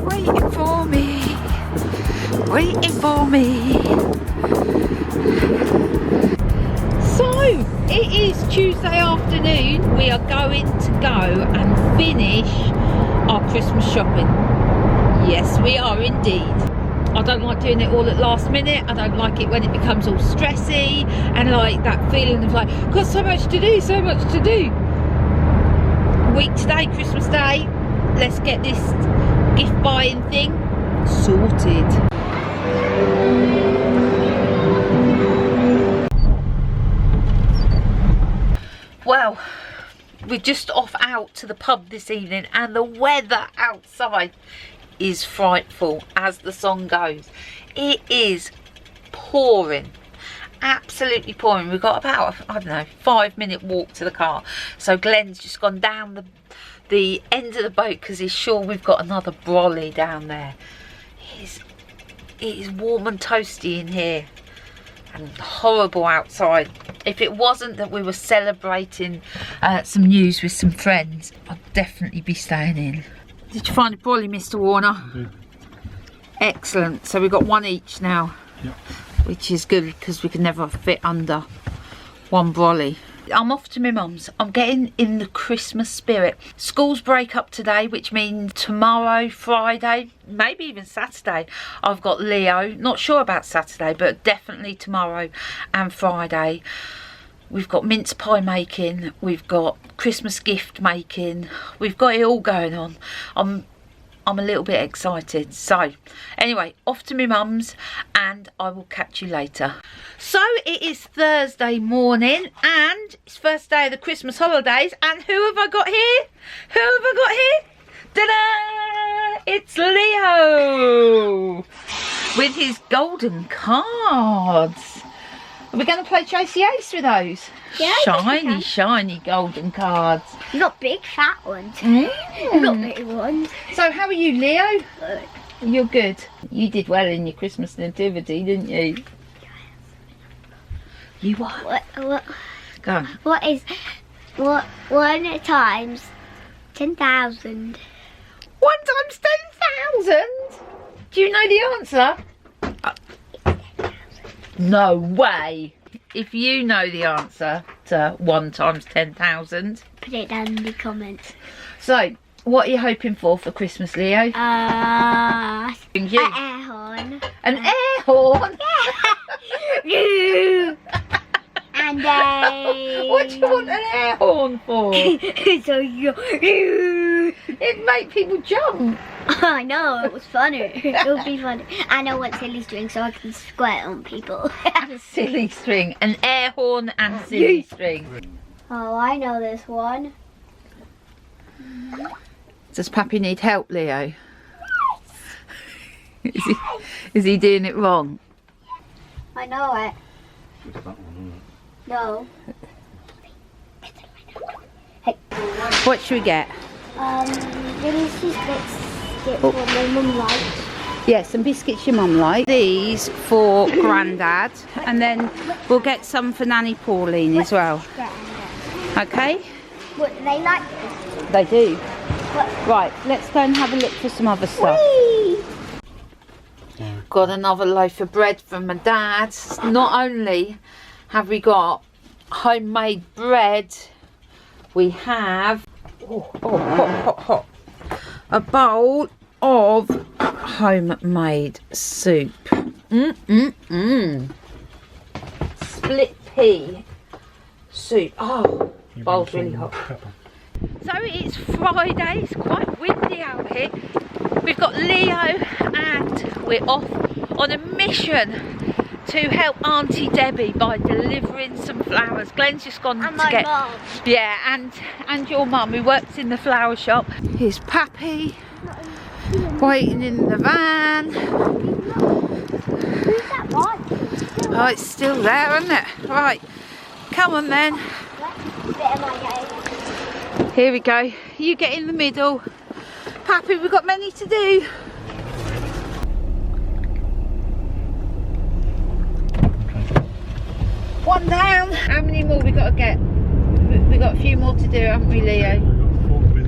waiting for me, waiting for me. So it is Tuesday afternoon. We are going to go and finish our Christmas shopping. Yes, we are indeed. I don't like doing it all at last minute. I don't like it when it becomes all stressy and like that feeling of like, got so much to do, so much to do. Week today, Christmas Day, let's get this gift buying thing sorted. Well, we're just off out to the pub this evening and the weather outside is frightful, as the song goes. It is pouring, absolutely pouring. We've got about, I don't know, 5-minute walk to the car. So Glenn's just gone down the end of the boat because he's sure we've got another brolly down there. It is warm and toasty in here and horrible outside. If it wasn't that we were celebrating some news with some friends, I'd definitely be staying in. Did you find a brolly, Mr. Warner? I did. Excellent. So we've got one each now. Yep. Which is good because we can never fit under one brolly. I'm off to my mum's. I'm getting in the Christmas spirit. Schools break up today, which means tomorrow, Friday, maybe even Saturday, I've got Leo. Not sure about Saturday, but definitely tomorrow and Friday. We've got mince pie making, we've got Christmas gift making, we've got it all going on. I'm a little bit excited. So anyway, off to my mum's and I will catch you later. So it is Thursday morning and it's first day of the Christmas holidays, and who have I got here? Who have I got here? Ta-da! It's Leo with his golden cards. Are we going to play Chasey Ace with those? Yeah, shiny, shiny golden cards. You got big fat ones. You got big ones. So how are you, Leo? Good. You're good. You did well in your Christmas nativity, didn't you? You what? What? Go on. What is 1 times 10,000? 1 times 10,000? Do you know the answer? No way. If you know the answer to 1 times 10,000, Put it down in the comments. so what are you hoping for Christmas, Leo? You. An air horn. An air horn? And a... What do you want an air horn for? So you... It'd make people jump. I know, it was funny. It would be funny. And I want silly string so I can squirt on people. Silly string. An air horn and silly string. Oh, I know this one. Does Pappy need help, Leo? Is he doing it wrong? I know it. It's that one, isn't it? No. What should we get? These biscuits for my mum likes. Yeah, some biscuits your mum likes. These for Grandad, and then we'll get some for Nanny Pauline as well. Okay? What, do they like this? They do. What? Right, let's go and have a look for some other stuff. Whee! Got another loaf of bread from my dad. Not only have we got homemade bread, we have hot, a bowl of homemade soup. Split pea soup. Oh, bowl's really hot. So it's Friday, it's quite windy out here. We've got Leo and we're off on a mission to help Auntie Debbie by delivering some flowers. Glenn's just gone And to my get... mum. Yeah, and your mum who works in the flower shop. Here's Pappy waiting in the van. Who's that one? Oh, it's still there, isn't it? Right, come on then. Bit of my game. Here we go. You get in the middle. Pappy, we've got many to do. One down. How many more we got to get? We got a few more to do, haven't we, Leo?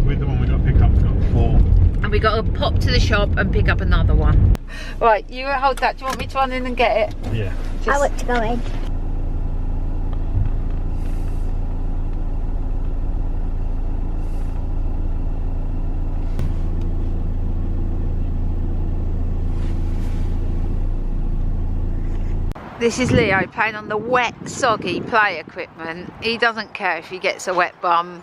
With the one we got to pick up, we've got 4. And And we got to pop to the shop and pick up another one. Right, you hold that. Do you want me to run in and get it? Yeah. I want to go in. This is Leo playing on the wet, soggy play equipment. He doesn't care if he gets a wet bum.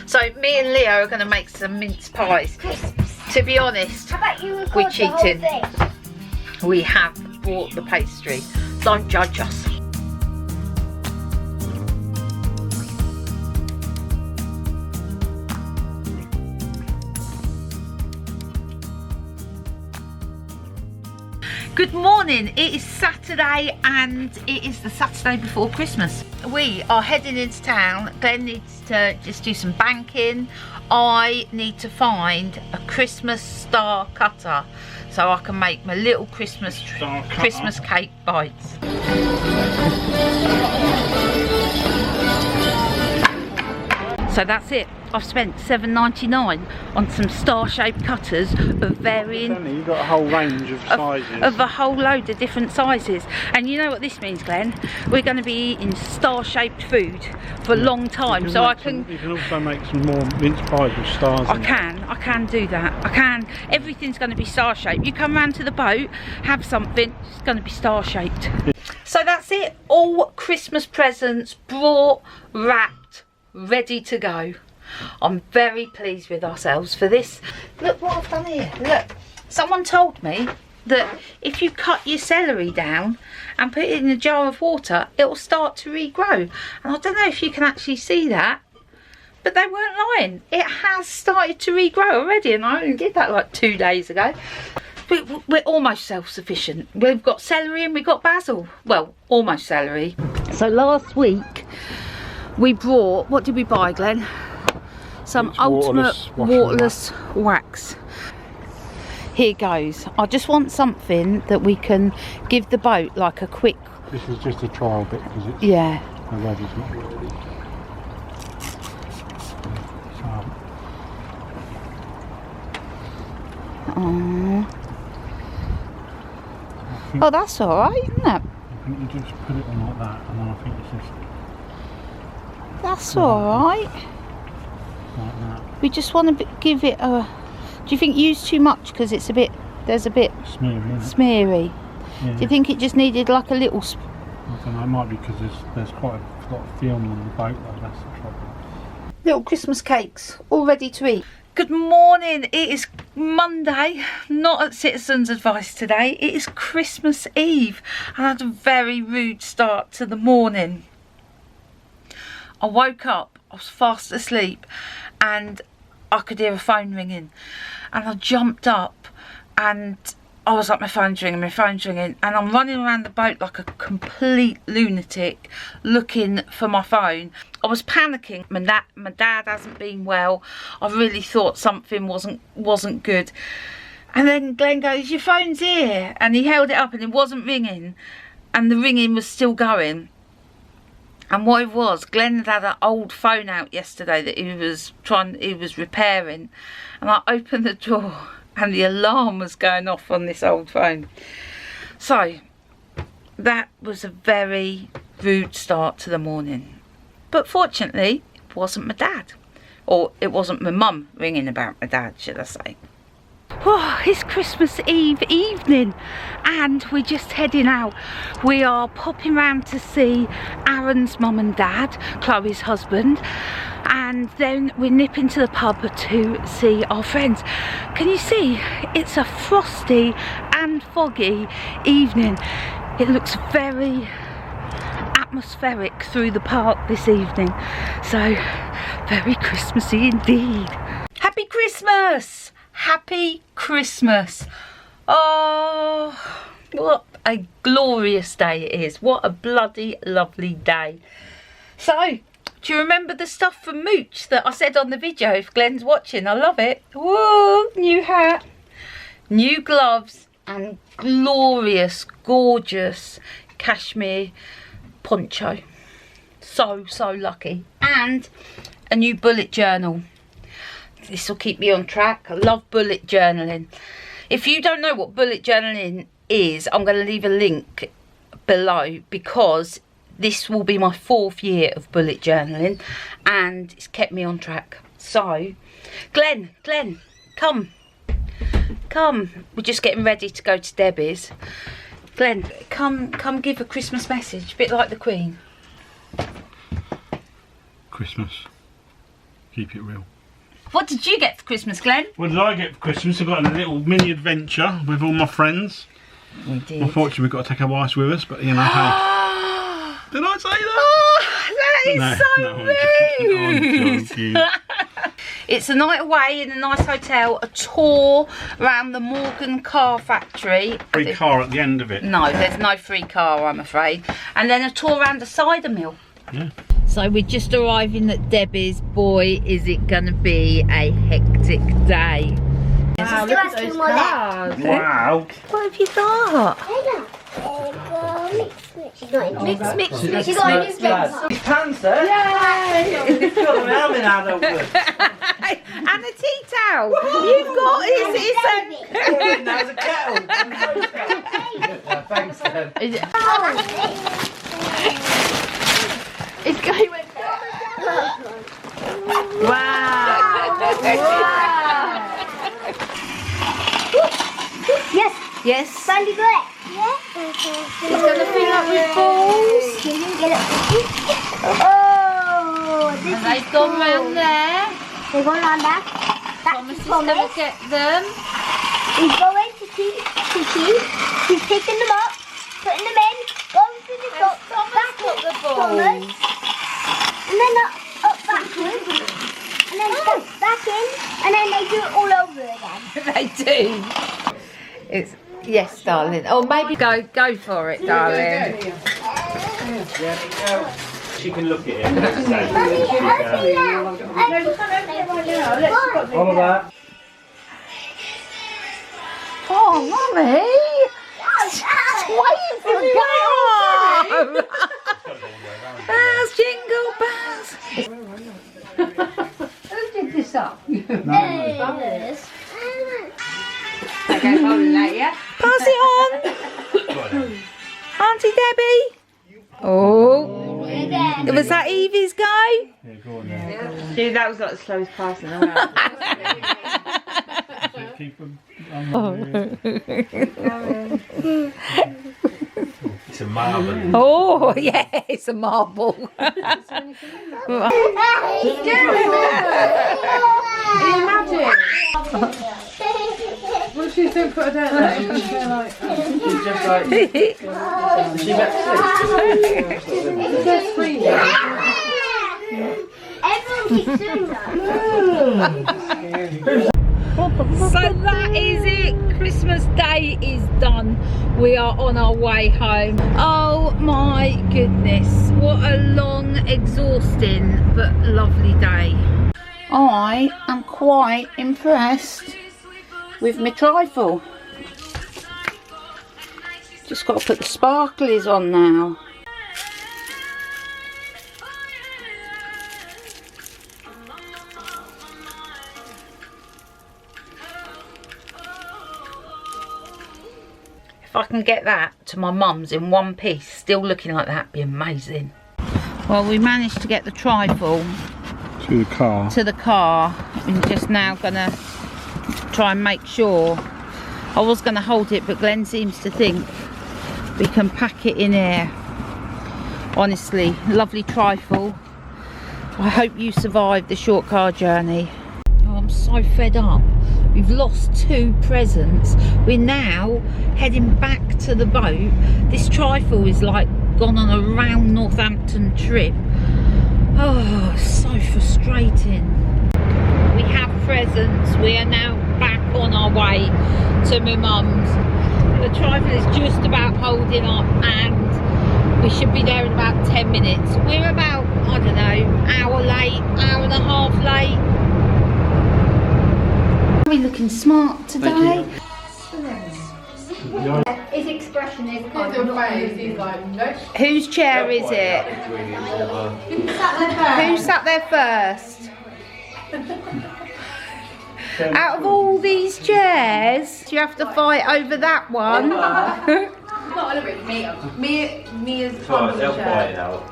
So me and Leo are going to make some mince pies. To be honest, we're cheating. We have bought the pastry. Don't judge us. Good morning, it is Saturday and it is the Saturday before Christmas. We are heading into town. Glenn needs to just do some banking. I need to find a Christmas star cutter so I can make my little Christmas cake bites. So that's it. I've spent $7.99 on some star-shaped cutters of varying... You've got a whole range of sizes. Of a whole load of different sizes. And you know what this means, Glenn? We're going to be eating star-shaped food for a long time. So I can... You can also make some more mince pies with stars in it. I can do that. I can. Everything's going to be star-shaped. You come round to the boat, have something, it's going to be star-shaped. So that's it. All Christmas presents brought, wrapped, ready to go. I'm very pleased with ourselves for this. Look what I've done here. Look, someone told me that if you cut your celery down and put it in a jar of water, it will start to regrow. And I don't know if you can actually see that, but they weren't lying. It has started to regrow already, and I only did that like 2 days ago. We're almost self-sufficient. We've got celery and we've got basil. Well, almost celery. So last week we brought, what did we buy, Glenn? Some ultimate waterless wax. Here goes. I just want something that we can give the boat like a quick... This is just a trial bit because it's... Yeah. The weather's not really... Oh, that's alright, isn't it? I think you just put it on like that, and then I think it's just... That's alright. Like that. We just want to give it a... Do you think use too much because it's a bit... There's a bit... Smeary, isn't it? Smeary. Yeah. Do you think it just needed like a little... I don't know, it might be because there's quite a lot of film on the boat, though, that's the trouble. Little Christmas cakes, all ready to eat. Good morning, it is Monday, not at Citizens Advice today, it is Christmas Eve, and I had a very rude start to the morning. I woke up, I was fast asleep, and I could hear a phone ringing, and I jumped up, and I was like, my phone's ringing, and I'm running around the boat like a complete lunatic looking for my phone. I was panicking. My dad hasn't been well. I really thought something wasn't good. And then Glenn goes, your phone's here. And he held it up and it wasn't ringing. And the ringing was still going. And what it was, Glenn had an old phone out yesterday that he was repairing. And I opened the door and the alarm was going off on this old phone. So that was a very rude start to the morning. But fortunately, it wasn't my dad. Or it wasn't my mum ringing about my dad, should I say. Oh, it's Christmas Eve evening and we're just heading out. We are popping round to see Aaron's mum and dad, Chloe's husband, and then we're nipping to the pub to see our friends. Can you see? It's a frosty and foggy evening. It looks very atmospheric through the park this evening, so very Christmassy indeed. Happy Christmas! Happy Christmas! Oh, what a glorious day it is. What a bloody lovely day. So, do you remember the stuff from Mooch that I said on the video? If Glenn's watching, I love it. Whoa, new hat, new gloves, and glorious, gorgeous cashmere poncho. So lucky. And a new bullet journal. This will keep me on track. I love bullet journaling. If you don't know what bullet journaling is, I'm going to leave a link below, because this will be my 4th year of bullet journaling and it's kept me on track. So, Glenn, come. We're just getting ready to go to Debbie's. Glenn, come give a Christmas message, a bit like the Queen. Christmas. Keep it real. What did you get for Christmas, Glenn? What did I get for Christmas? I got a little mini adventure with all my friends. We did. Unfortunately, we've got to take our wives with us, but you know, hey. Did I say that? Oh, that is so rude. I'm joking. It's a night away in a nice hotel, a tour around the Morgan car factory. Free car at the end of it. No, there's no free car, I'm afraid. And then a tour around the cider mill. Yeah. So we're just arriving at Debbie's. Boy, is it going to be a hectic day. Wow, look at those cars. Wow. What have you got? She's not in Mix. She's got a new mix. His pants there. Yay! He's got an arm in adulthood. And a tea towel. You've got his That was a kettle. Thanks, Dad. It's going with Wow. Yes. Sandy Black. Yeah. It's going to fill up with balls. Oh, this And they've gone round there. They're going on back. Thomas is going to get them. He's going to tea. He's picking them up, putting them in, going to the top, back got the up, balls. Thomas, and then up backwards, and then back in, and then they do it all over again. They do. It's yes, darling. Oh, maybe go for it, darling. She can look at it. All of that. Oh, mummy! Just waiting for go. Bells, jingle bells. Who did this up? Yes. Okay, hold it out, yeah? Pass it on. Auntie Debbie. Oh. Was that Evie's go? Yeah, go on now. Dude, that was like the slowest passing Keep them. It's a marble. Oh, yeah, it's a marble. What do you think? I don't know. She's just like. She met Everyone keeps doing that. So that is it. Christmas Day is done. We are on our way home. Oh my goodness. What a long, exhausting but lovely day. I am quite impressed with my trifle. Just got to put the sparklies on now. If I can get that to my mum's in one piece, still looking like that, be amazing. Well, we managed to get the trifle To the car. I'm just now gonna try and make sure. I was gonna hold it, but Glenn seems to think we can pack it in here. Honestly, lovely trifle. I hope you survived the short car journey. Oh, I'm so fed up. We've lost 2 presents. We're now heading back to the boat. This trifle is like gone on a round Northampton trip. Oh, so frustrating. We have presents. We are now back on our way to my mum's. The trifle is just about holding up and we should be there in about 10 minutes. We're about, I don't know, hour late, hour and a half late. Are we looking smart today? His expression is Whose chair is it? Who sat there first? Out of all these chairs, you have to fight over that one. Not a little bit. Mia's Right, they'll chair. fight it out.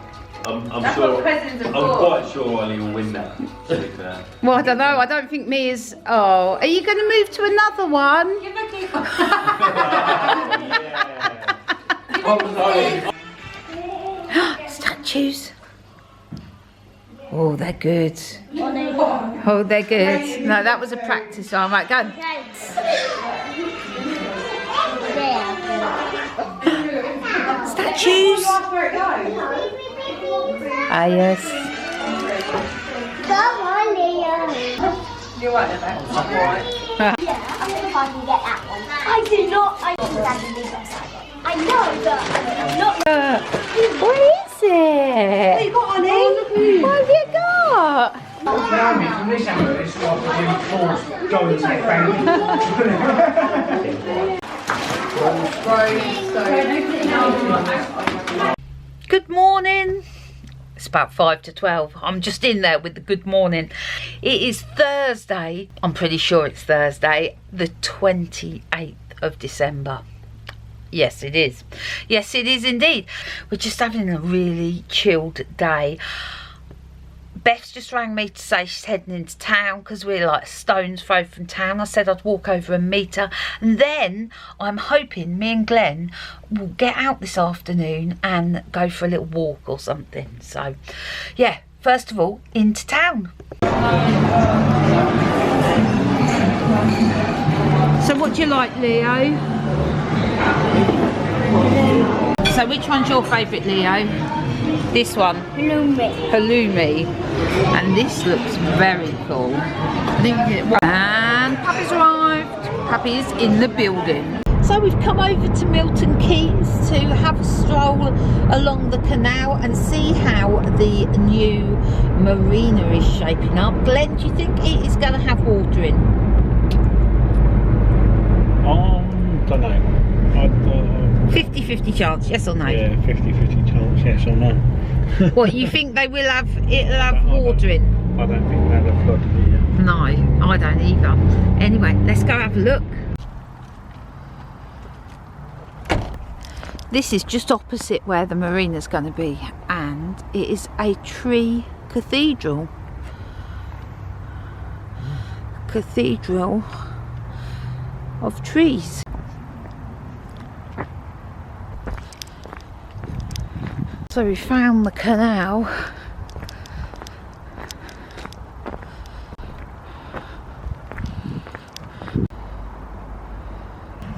I'm That's sure. what presents are I'm for. quite sure Ollie will win that. To be fair. Well, I don't know. I don't think Mia's. Oh, are you going to move to another one? Give her key. What was Ollie? Statues. Oh, they're good. Oh, they're good. No, that was a practice arm. Right, go. Statues. Ah, yes. Come on, Leo. You're right there, Beck. I'm alright. Yeah, I think I can get that one. I do not. I think that's the best I got. I know, but I'm not. What is it? What you got, honey? What have you got? Good morning. It's about 5 to 12. I'm just in there with the good morning. It is Thursday. I'm pretty sure it's Thursday, the 28th of December. Yes, it is. Yes, it is indeed. We're just having a really chilled day. Beth's just rang me to say she's heading into town because we're like a stone's throw from town. I said I'd walk over and meet her. And then I'm hoping me and Glenn will get out this afternoon and go for a little walk or something. So, yeah, first of all, into town. So what do you like, Leo? So which one's your favourite, Leo? This one? Halloumi. And this looks very cool. And Puppy's arrived. Puppy's in the building. So we've come over to Milton Keynes to have a stroll along the canal and see how the new marina is shaping up. Glenn, do you think it is going to have water in? Don't know. 50-50 chance, yes or no? Yeah, 50-50 chance, yes or no. What, you think they will have, it'll have water in? I don't think they'll have flooded it yet. No, I don't either. Anyway, let's go have a look. This is just opposite where the marina's going to be, and it is a tree cathedral. Cathedral of trees. So we found the canal.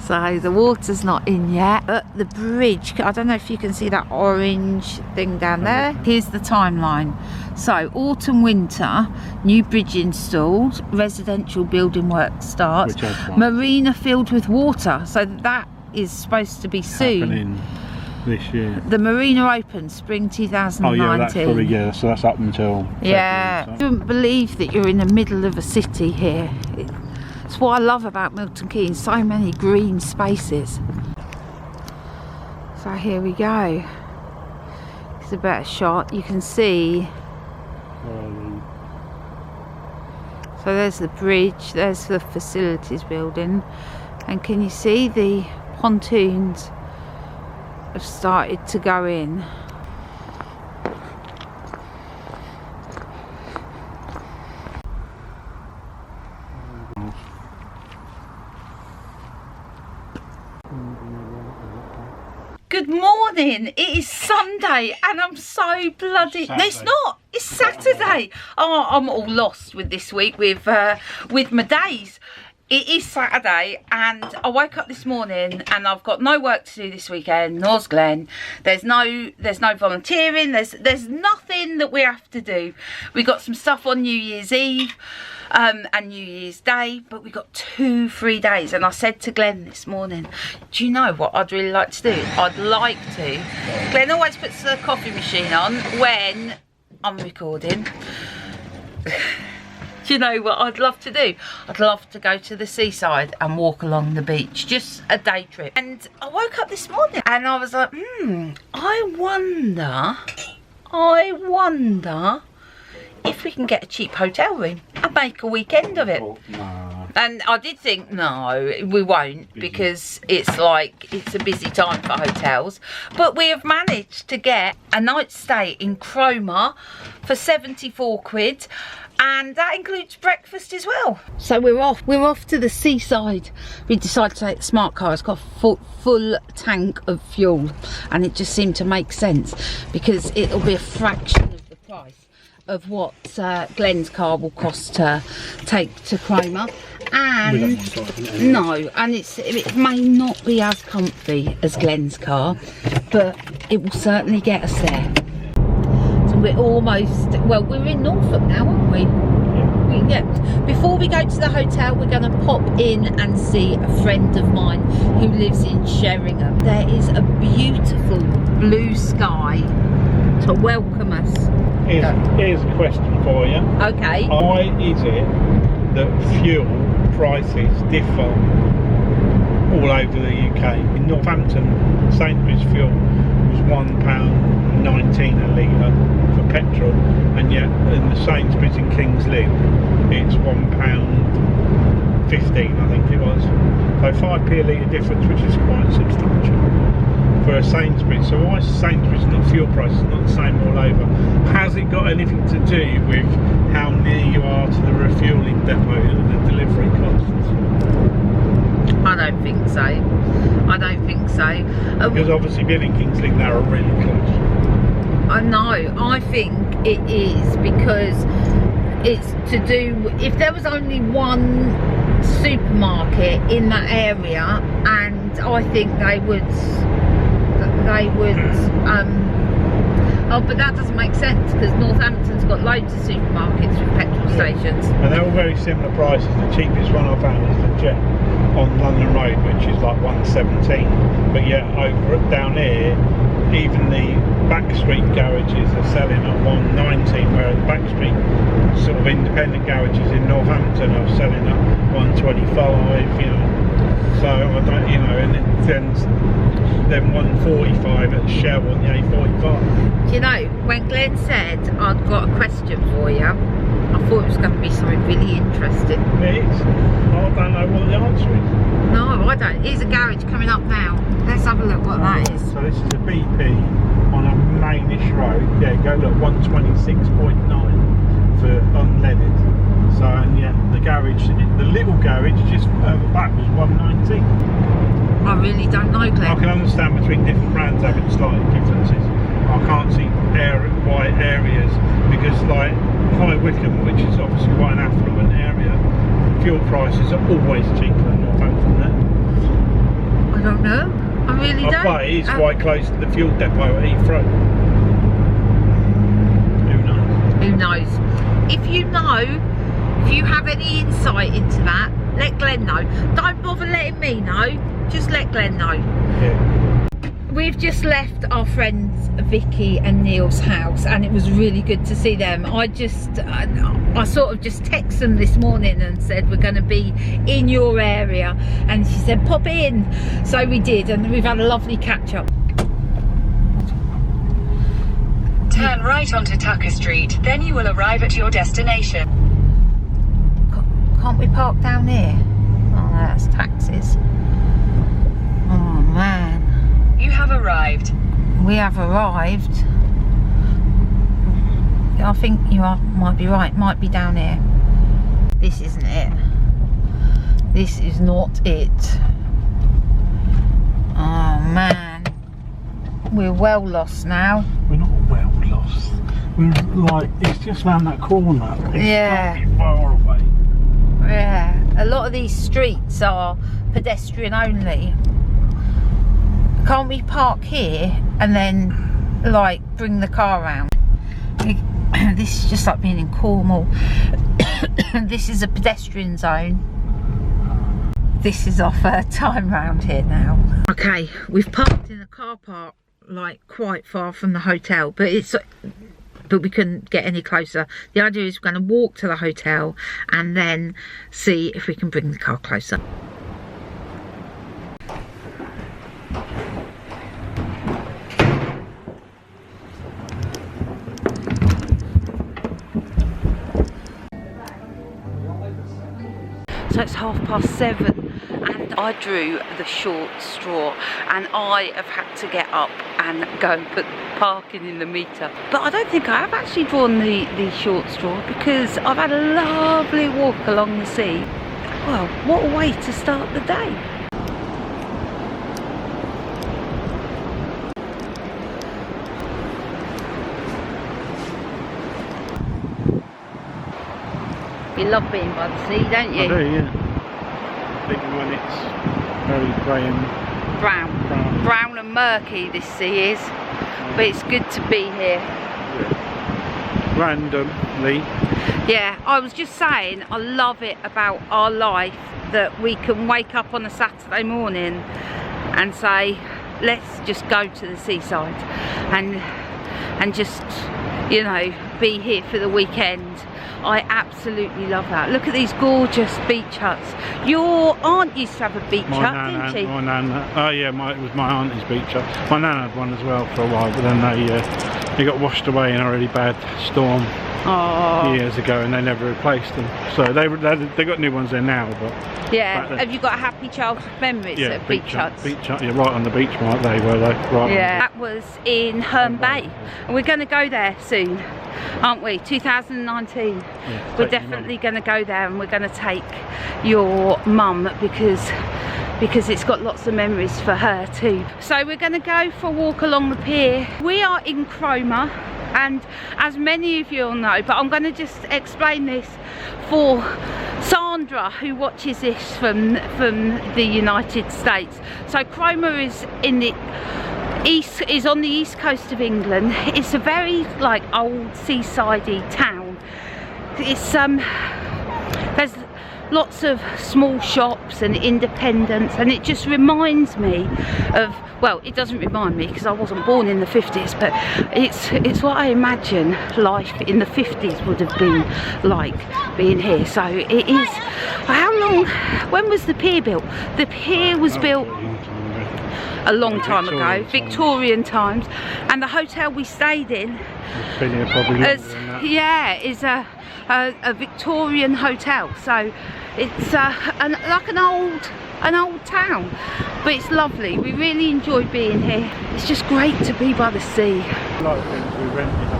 So the water's not in yet, but the bridge, I don't know if you can see that orange thing down there. Here's the timeline. So autumn, winter, new bridge installed, residential building work starts, marina filled with water. So that is supposed to be soon. Happening this year. The marina opens spring 2019. Oh yeah, that's probably, yeah, so that's up until yeah. February, I couldn't believe that you're in the middle of a city here. It's what I love about Milton Keynes, so many green spaces. So here we go. It's a better shot. You can see. So there's the bridge, there's the facilities building, and can you see the pontoons have started to go in. Good morning. It is Sunday and I'm so bloody... No, it's not. It's Saturday. Oh, I'm all lost with this week with my days. It is Saturday and I woke up this morning and I've got no work to do this weekend, nor's Glenn. There's no volunteering, there's nothing that we have to do. We got some stuff on New Year's Eve and New Year's Day, but we got 2 free days. And I said to Glenn this morning, do you know what I'd really like to do? I'd like to. Glenn always puts the coffee machine on when I'm recording. Do you know what I'd love to do? I'd love to go to the seaside and walk along the beach, just a day trip. And I woke up this morning and I was like, I wonder if we can get a cheap hotel room and make a weekend of it. Oh, no. And I did think, no, we won't, because it's like, it's a busy time for hotels. But we have managed to get a night's stay in Cromer for 74 quid. And that includes breakfast as well. So we're off to the seaside. We decided to take the smart car. It's got a full tank of fuel, and it just seemed to make sense because it'll be a fraction of the price of what Glenn's car will cost to take to Cromer. And no, and it may not be as comfy as Glenn's car, but it will certainly get us there. We're almost, well, we're in Norfolk now, aren't we? Yeah. Before we go to the hotel, we're going to pop in and see a friend of mine who lives in Sheringham. There is a beautiful blue sky to welcome us. Here's a question for you. Okay. Why is it that fuel prices differ all over the UK? In Northampton, Sainsbury's fuel was £1.19 a litre for petrol, and yet in the Sainsbury's in Kings Lynn it's £1.15, I think it was. So 5p a litre difference, which is quite substantial for a Sainsbury's. So why is Sainsbury's not fuel prices not the same all over? Has it got anything to do with how near you are to the refuelling depot and the delivery costs? I don't think so. I don't think so. Because obviously being in Kings Lynn, they're really close. I know. I think it is because it's to do, if there was only one supermarket in that area, and I think they would oh, but that doesn't make sense because Northampton's got loads of supermarkets with petrol stations. And they're all very similar prices. The cheapest one I found is the Jet on London Road, which is like 117. But yet over down here, even the backstreet garages are selling at 119, whereas the backstreet sort of independent garages in Northampton are selling at 125. You know, so I don't, you know, and it then 145 at Shell on the A45. Do you know, when Glenn said I'd got a question for you, I thought it was going to be something really interesting. It is. I don't know what the answer is. No, I don't. Here's a garage coming up now. Let's have a look what that is. So this is a BP on a mainish road. Yeah, go look, 126.9 for unleaded. So, and yeah, the garage, the little garage just further back was 119. I really don't know, Glenn. I can understand between different brands having slight differences. I can't see wide areas because, like High Wycombe, which is obviously quite an affluent area, fuel prices are always cheaper than Northampton there. I don't know. I really don't. But it is quite close to the fuel depot at Heathrow. Who knows? Who knows? If you know, if you have any insight into that, let Glenn know. Don't bother letting me know. Just let Glenn know. Yeah. We've just left our friends Vicky and Neil's house, and it was really good to see them. I sort of just texted them this morning and said we're going to be in your area, and she said pop in. So we did, and we've had a lovely catch up. Turn right onto Tucker Street, then you will arrive at your destination. Can't we park down here? Oh no, that's taxis. Oh man. You have arrived. We have arrived. I think you might be right. Might be down here. This isn't it. This is not it. Oh man. We're well lost now. We're not well lost. We're like, it's just round that corner. It's Yeah. not far away. Yeah. A lot of these streets are pedestrian only. Can't we park here and then like bring the car around? This is just like being in Cornwall. This is a pedestrian zone. This is our third time round here now. Okay, we've parked in a car park like quite far from the hotel, but we couldn't get any closer. The idea is we're going to walk to the hotel and then see if we can bring the car closer. so it's 7:30, and I drew the short straw, and I have had to get up and go and put parking in the meter. But I don't think I have actually drawn the short straw, because I've had a lovely walk along the sea. Well, what a way to start the day. You love being by the sea, don't you? I do, yeah. Even when it's very grey and brown and murky this sea is, but it's good to be here. Yeah. Randomly. Yeah, I was just saying, I love it about our life that we can wake up on a Saturday morning and say, let's just go to the seaside and just, you know, be here for the weekend. I absolutely love that. Look at these gorgeous beach huts. Your aunt used to have a beach hut, didn't she? My nana. Oh yeah, it was my auntie's beach hut. My nana had one as well for a while, but then they got washed away in a really bad storm years ago, and they never replaced them. So they got new ones there now, but yeah. Have you got happy childhood memories of beach huts? Beach hut, yeah, right on the beach, right? They were right. Yeah, that was in Herne Bay, and we're going to go there soon, aren't we? 2019. Yeah, we're definitely going to go there, and we're going to take your mum because it's got lots of memories for her too. So we're going to go for a walk along the pier. We are in Cromer, and as many of you will know, but I'm going to just explain this for Sandra, who watches this from the United States. So Cromer is in the is on the east coast of England. It's a very like old seasidey town. It's there's lots of small shops and independents, and it just reminds me of, well, it doesn't remind me because I wasn't born in the 50s, but it's what I imagine life in the 50s would have been like being here. So it is. How long, when was the pier built? The pier was built a long time ago, Victorian times, and the hotel we stayed in is a Victorian hotel, so it's like an old town, but it's lovely. We really enjoy being here. It's just great to be by the sea. A lot of things we rented.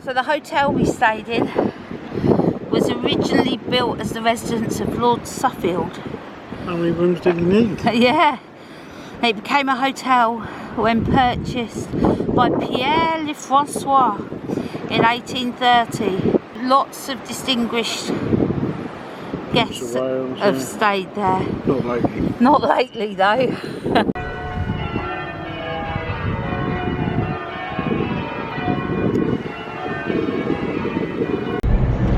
So the hotel we stayed in was originally built as the residence of Lord Suffield. How many rooms did you need? Yeah, it became a hotel when purchased by Pierre Lefrançois in 1830. Lots of distinguished guests have stayed there. Not lately. Not lately though.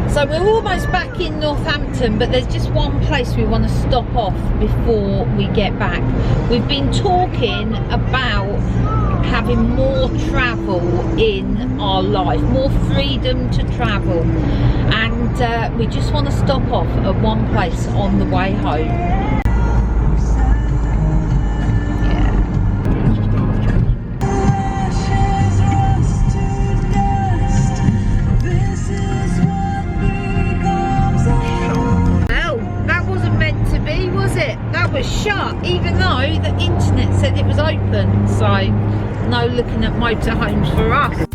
So we're almost back in Northampton, but there's just one place we want to stop off before we get back. We've been talking about having more travel in our life, more freedom to travel, and we just want to stop off at one place on the way home. Shut, even though the internet said it was open, so no looking at motorhomes for us.